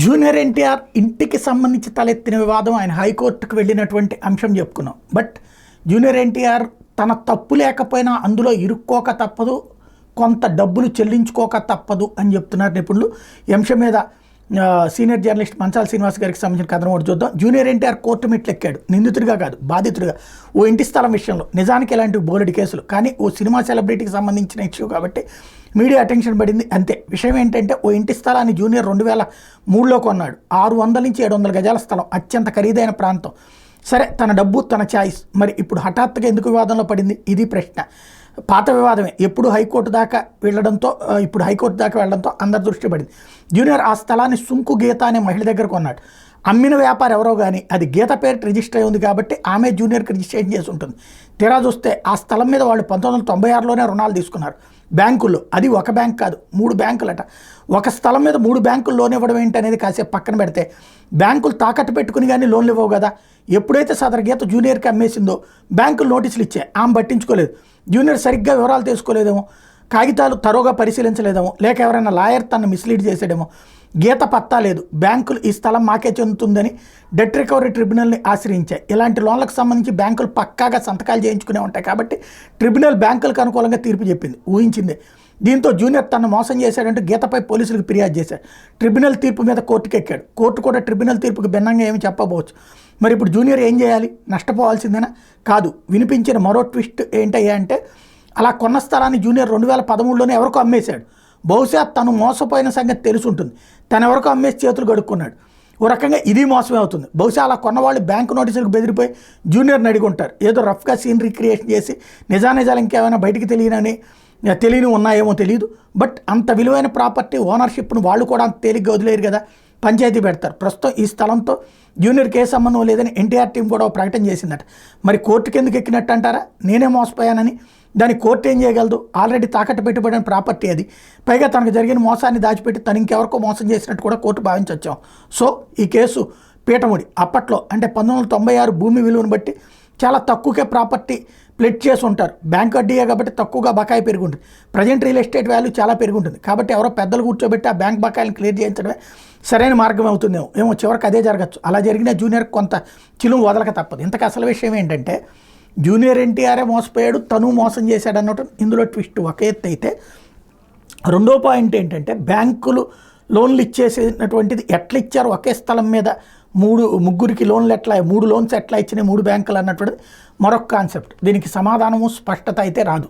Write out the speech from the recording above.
Junior NTR ఇంటికి సంబంధించి తలెత్తిన వివాదం ఆయన హైకోర్టుకు వెళ్ళినటువంటి అంశం చెప్పుకున్నాం. బట్ జూనియర్ ఎన్టీఆర్ తన తప్పు లేకపోయినా అందులో ఇరుక్కోక తప్పదు, కొంత డబ్బులు చెల్లించుకోక తప్పదు అని చెప్తున్నారు నిపుణులు. ఈ అంశం మీద సీనియర్ జర్నలిస్ట్ మంచాల శ్రీనివాస్ గారికి సంబంధించిన కథనం ఒకటి చూద్దాం. జూనియర్ ఎన్టీఆర్ కోర్టు మెట్లు ఎక్కాడు, నిందితుడిగా కాదు బాధితుడిగా. ఓ ఇంటి స్థలం విషయంలో నిజానికి ఇలాంటి బోలెడు కేసులు, కానీ ఓ సినిమా సెలబ్రిటీకి సంబంధించిన ఇష్యూ కాబట్టి మీడియా అటెన్షన్ పడింది అంతే. విషయం ఏంటంటే ఓ ఇంటి స్థలాన్ని జూనియర్ 2003లో కొన్నాడు. 600 నుంచి 700 గజాల స్థలం, అత్యంత ఖరీదైన ప్రాంతం. సరే, తన డబ్బు తన ఛాయిస్. మరి ఇప్పుడు హఠాత్తుగా ఎందుకు వివాదంలో పడింది? ఇది ప్రశ్న. పాత వివాదమే, ఇప్పుడు హైకోర్టు దాకా వెళ్ళడంతో అందరి దృష్టి పడింది. జూనియర్ ఆ స్థలాన్ని సుంకు గీత అనే మహిళ దగ్గర కొన్నాడు. అమ్మిన వ్యాపారం ఎవరో కానీ అది గీత పేరు రిజిస్టర్ అయి ఉంది కాబట్టి ఆమె జూనియర్కి రిజిస్ట్రేషన్ చేసి ఉంటుంది. తీరా చూస్తే ఆ స్థలం మీద వాళ్ళు 1996లోనే రుణాలు తీసుకున్నారు బ్యాంకుల్లో. అది ఒక బ్యాంక్ కాదు, 3 బ్యాంకులట. ఒక స్థలం మీద 3 బ్యాంకులు లోన్ ఇవ్వడం ఏంటి అనేది కాసేపు పక్కన పెడితే, బ్యాంకులు తాకట్టు పెట్టుకుని కానీ లోన్లు ఇవ్వవు కదా. ఎప్పుడైతే సదరు గీత జూనియర్కి అమ్మేసిందో బ్యాంకులు నోటీసులు ఇచ్చాయి, ఆమె పట్టించుకోలేదు. జూనియర్ సరిగ్గా వివరాలు తెలుసుకోలేదేమో, కాగితాలు తరోగా పరిశీలించలేదేమో, లేక ఎవరైనా లాయర్ తను మిస్లీడ్ చేసేదేమో. గీత పత్తా లేదు. బ్యాంకులు ఈ స్థలం మాకే చెందుతుందని డెట్ రికవరీ ట్రిబ్యునల్ని ఆశ్రయించాయి. ఇలాంటి లోన్లకు సంబంధించి బ్యాంకులు పక్కాగా సంతకాలు చేయించుకునే ఉంటాయి కాబట్టి ట్రిబ్యునల్ బ్యాంకులకు అనుకూలంగా తీర్పు చెప్పింది, ఊహించింది. దీంతో జూనియర్ తను మోసం చేశాడంటూ గీతపై పోలీసులకు ఫిర్యాదు చేశాడు. ట్రిబ్యునల్ తీర్పు మీద కోర్టుకు ఎక్కాడు. కోర్టు కూడా ట్రిబ్యునల్ తీర్పుకి భిన్నంగా ఏమి చెప్పబోవచ్చు. మరి ఇప్పుడు జూనియర్ ఏం చేయాలి? నష్టపోవాల్సిందేనా? కాదు. వినిపించిన మరో ట్విస్ట్ ఏంటయ్యా అంటే, అలా కొన్న స్థలాన్ని జూనియర్ 2013లోనే ఎవరికో అమ్మేశాడు. బహుశా తను మోసపోయిన సంగతి తెలిసి ఉంటుంది. తను ఎవరికో అమ్మేసి చేతులు గడుక్కున్నాడు. ఓ రకంగా ఇది మోసమే అవుతుంది. బహుశా అలా కొన్నవాళ్ళు బ్యాంకు నోటీసులకు బెదిరిపోయి జూనియర్ని అడిగి ఉంటారు. ఏదో రఫ్గా సీన్ రీక్రియేషన్ చేసి నిజాలు ఇంకేమైనా బయటికి తెలియని ఉన్నాయేమో తెలియదు. బట్ అంత విలువైన ప్రాపర్టీ ఓనర్షిప్ను వాళ్ళు కూడా అంత తేలిగ్గా వదిలేరు కదా, పంచాయతీ పెడతారు. ప్రస్తుతం ఈ స్థలంతో జూనియర్కి ఏ సంబంధం లేదని ఎన్టీఆర్ టీం కూడా ప్రకటన చేసిందట. మరి కోర్టుకి ఎందుకు ఎక్కినట్టు అంటారా? నేనే మోసపోయానని. దాని కోర్టు ఏం చేయగలదు? ఆల్రెడీ తాకట్టు పెట్టుబడిన ప్రాపర్టీ అది. పైగా తనకు జరిగిన మోసాన్ని దాచిపెట్టి తను ఇంకెవరికో మోసం చేసినట్టు కూడా కోర్టు భావించొచ్చాం. సో ఈ కేసు పీఠముడి. అప్పట్లో అంటే 1996 భూమి విలువను బట్టి చాలా తక్కువకే ప్రాపర్టీ ప్లెట్ చేసి ఉంటారు. బ్యాంక్ వడ్డీయే కాబట్టి తక్కువగా బకాయి పెరుగుంటుంది. ప్రజెంట్ రియల్ ఎస్టేట్ వాల్యూ చాలా పెరుగుంటుంది. కాబట్టి ఎవరో పెద్దలు కూర్చోబెట్టి ఆ బ్యాంక్ బకాయిలను క్లియర్ చేయించడమే సరైన మార్గం అవుతుందేమో. చివరికి అదే జరగచ్చు. అలా జరిగిన జూనియర్ కొంత చిలుము వదలక తప్పదు. ఇంతకు అసలు విషయం ఏంటంటే, జూనియర్ ఎన్టీఆర్ఏ మోసపోయాడు, తను మోసం చేశాడు అన్నట్టు ఇందులో ట్విస్ట్ ఒక ఎత్తు అయితే, రెండో పాయింట్ ఏంటంటే, బ్యాంకులు లోన్లు ఇచ్చేసినటువంటిది ఎట్లా ఇచ్చారు? ఒకే స్థలం మీద ముగ్గురికి లోన్లు ఎట్లా, 3 లోన్స్ ఎట్లా ఇచ్చినాయి 3 బ్యాంకులు అన్నటువంటిది మరొక కాన్సెప్ట్. దీనికి సమాధానము స్పష్టత అయితే రాదు.